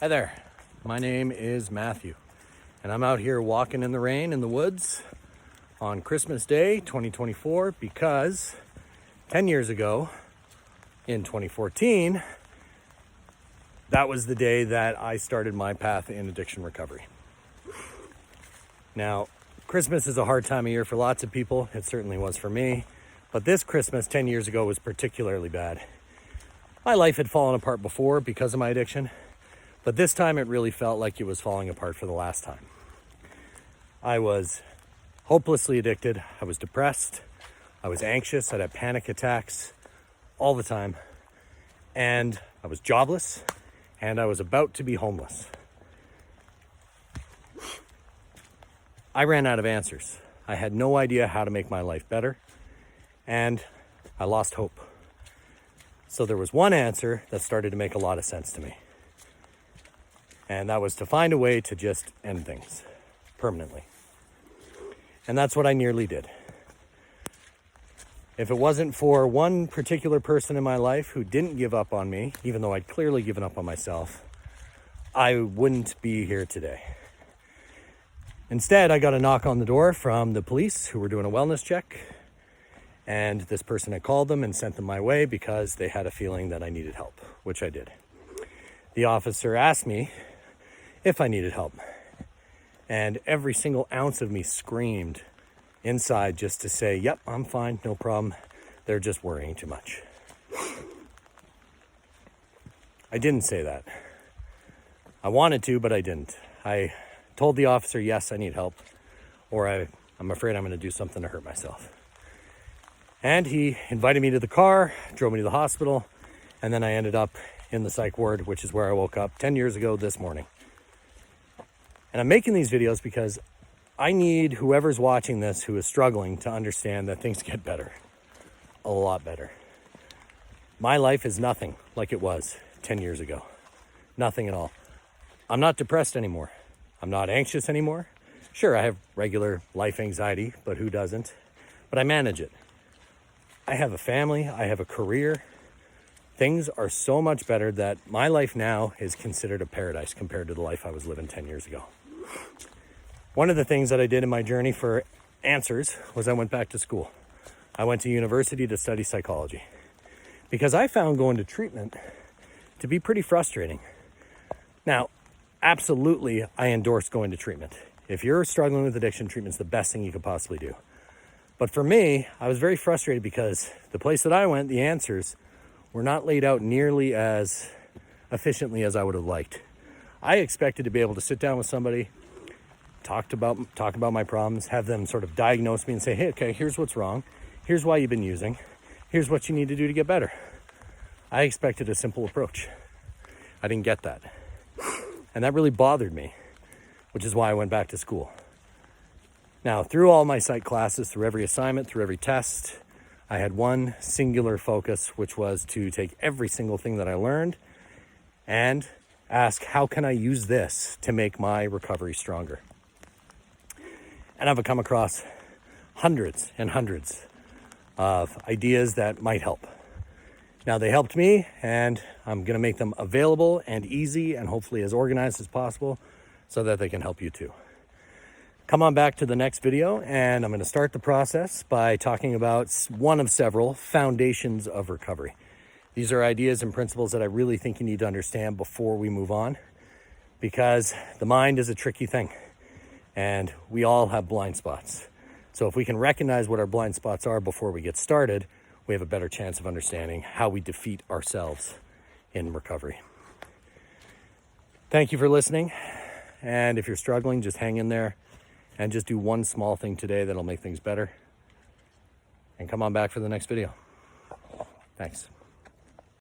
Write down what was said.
Hi there, my name is Matthew, and I'm out here walking in the rain in the woods on Christmas Day 2024 because 10 years ago in 2014, that was the day that I started my path in addiction recovery. Now, Christmas is a hard time of year for lots of people. It certainly was for me, but this Christmas 10 years ago was particularly bad. My life had fallen apart before because of my addiction, but this time it really felt like it was falling apart for the last time. I was hopelessly addicted. I was depressed. I was anxious. I'd have panic attacks all the time. And I was jobless. And I was about to be homeless. I ran out of answers. I had no idea how to make my life better. And I lost hope. So there was one answer that started to make a lot of sense to me. And that was to find a way to just end things permanently. And that's what I nearly did. If it wasn't for one particular person in my life who didn't give up on me, even though I'd clearly given up on myself, I wouldn't be here today. Instead, I got a knock on the door from the police who were doing a wellness check. And this person had called them and sent them my way because they had a feeling that I needed help, which I did. The officer asked me if I needed help. And every single ounce of me screamed inside just to say, yep, I'm fine, no problem. They're just worrying too much. I didn't say that. I wanted to, but I didn't. I told the officer, yes, I need help, or I'm afraid I'm going to do something to hurt myself. And he invited me to the car, drove me to the hospital, and then I ended up in the psych ward, which is where I woke up 10 years ago this morning. And I'm making these videos because I need whoever's watching this who is struggling to understand that things get better, a lot better. My life is nothing like it was 10 years ago. Nothing at all. I'm not depressed anymore. I'm not anxious anymore. Sure, I have regular life anxiety, but who doesn't? But I manage it. I have a family. I have a career. Things are so much better that my life now is considered a paradise compared to the life I was living 10 years ago. One of the things that I did in my journey for answers was I went back to school. I went to university to study psychology because I found going to treatment to be pretty frustrating. Now, absolutely, I endorse going to treatment. If you're struggling with addiction, treatment's the best thing you could possibly do. But for me, I was very frustrated because the place that I went, the answers were not laid out nearly as efficiently as I would have liked. I expected to be able to sit down with somebody, talk about my problems, have them sort of diagnose me and say, hey, okay, here's what's wrong. Here's why you've been using. Here's what you need to do to get better. I expected a simple approach. I didn't get that. And that really bothered me, which is why I went back to school. Now, through all my psych classes, through every assignment, through every test, I had one singular focus, which was to take every single thing that I learned and ask, how can I use this to make my recovery stronger? And I've come across hundreds and hundreds of ideas that might help. Now, they helped me, and I'm going to make them available and easy and hopefully as organized as possible so that they can help you too. Come on back to the next video, and I'm going to start the process by talking about one of several foundations of recovery. These are ideas and principles that I really think you need to understand before we move on, because the mind is a tricky thing, and we all have blind spots. So if we can recognize what our blind spots are before we get started, we have a better chance of understanding how we defeat ourselves in recovery. Thank you for listening, and if you're struggling, just hang in there. And just do one small thing today that'll make things better. And come on back for the next video. Thanks.